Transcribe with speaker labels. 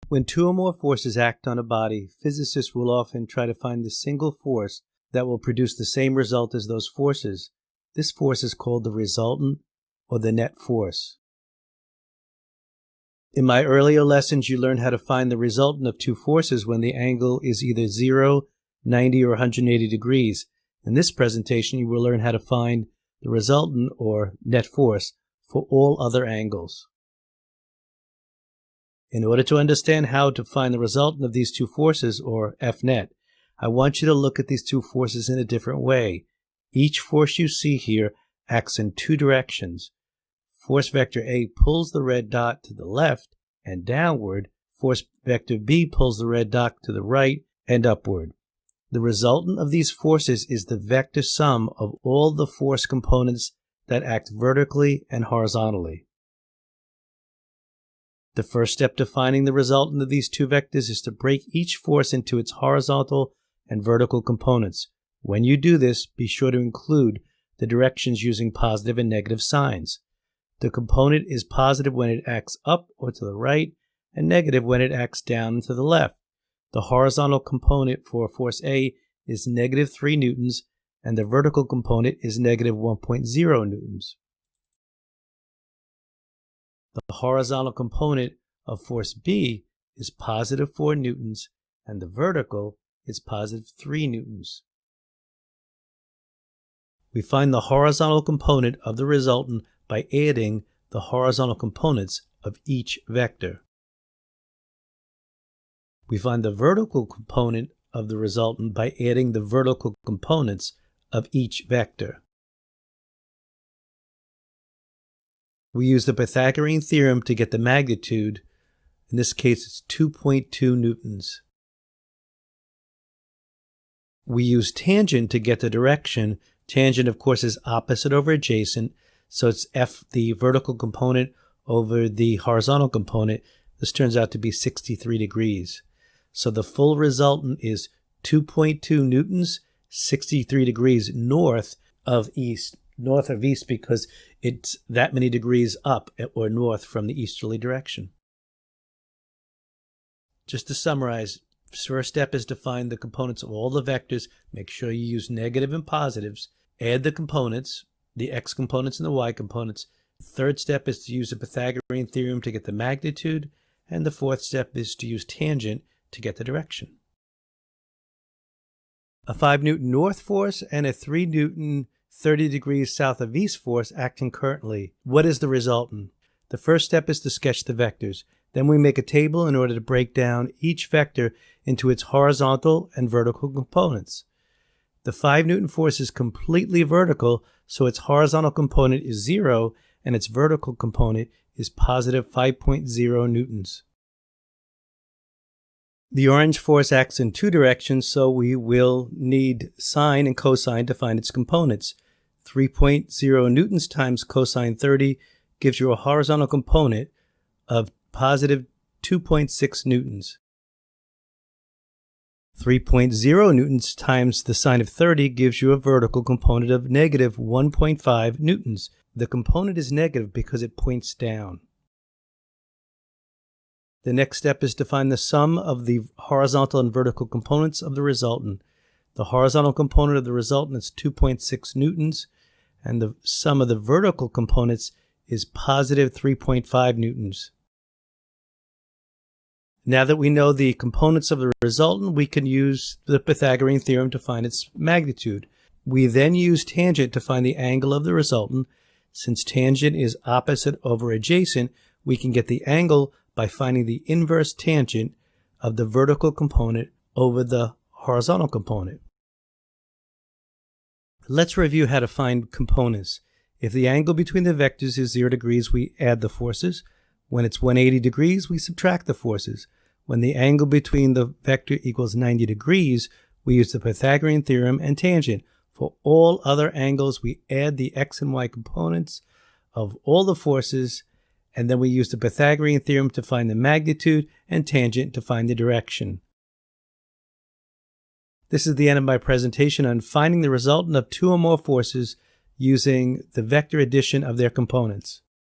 Speaker 1: When two or more forces act on a body, physicists will often try to find the single force that will produce the same result as those forces. This force is called the resultant or the net force. In my earlier lessons, you learned how to find the resultant of two forces when the angle is either 0, 90, or 180 degrees. In this presentation, you will learn how to find the resultant or net force for all other angles. In order to understand how to find the resultant of these two forces, or F net, I want you to look at these two forces in a different way. Each force you see here acts in two directions. Force vector A pulls the red dot to the left and downward. Force vector B pulls the red dot to the right and upward. The resultant of these forces is the vector sum of all the force components that act vertically and horizontally. The first step to finding the resultant of these two vectors is to break each force into its horizontal and vertical components. When you do this, be sure to include the directions using positive and negative signs. The component is positive when it acts up or to the right, and negative when it acts down and to the left. The horizontal component for force A is negative 3 newtons, and the vertical component is negative 1.0 newtons. The horizontal component of force B is positive 4 newtons, and the vertical is positive 3 newtons. We find the horizontal component of the resultant by adding the horizontal components of each vector. We find the vertical component of the resultant by adding the vertical components of each vector. We use the Pythagorean theorem to get the magnitude. In this case, it's 2.2 newtons. We use tangent to get the direction. Tangent, of course, is opposite over adjacent, so it's F, the vertical component, over the horizontal component. This turns out to be 63 degrees. So the full resultant is 2.2 newtons, 63 degrees north of east because it's that many degrees up or north from the easterly direction. Just to summarize, first step is to find the components of all the vectors. Make sure you use negative and positives. Add the components, the x components and the y components. Third step is to use the Pythagorean theorem to get the magnitude. And the fourth step is to use tangent to get the direction. A 5 Newton north force and a 3 Newton 30 degrees south of east force act concurrently. What is the resultant? The first step is to sketch the vectors. Then we make a table in order to break down each vector into its horizontal and vertical components. The 5 Newton force is completely vertical, so its horizontal component is 0 and its vertical component is positive 5.0 newtons. The orange force acts in two directions, so we will need sine and cosine to find its components. 3.0 newtons times cosine 30 gives you a horizontal component of positive 2.6 newtons. 3.0 newtons times the sine of 30 gives you a vertical component of negative 1.5 newtons. The component is negative because it points down. The next step is to find the sum of the horizontal and vertical components of the resultant. The horizontal component of the resultant is 2.6 newtons, and the sum of the vertical components is positive 3.5 newtons. Now that we know the components of the resultant, we can use the Pythagorean theorem to find its magnitude. We then use tangent to find the angle of the resultant. Since tangent is opposite over adjacent, we can get the angle by finding the inverse tangent of the vertical component over the horizontal component. Let's review how to find components. If the angle between the vectors is 0 degrees, we add the forces. When it's 180 degrees, we subtract the forces. When the angle between the vector equals 90 degrees, we use the Pythagorean theorem and tangent. For all other angles, we add the x and y components of all the forces, and then we use the Pythagorean theorem to find the magnitude and tangent to find the direction. This is the end of my presentation on finding the resultant of two or more forces using the vector addition of their components.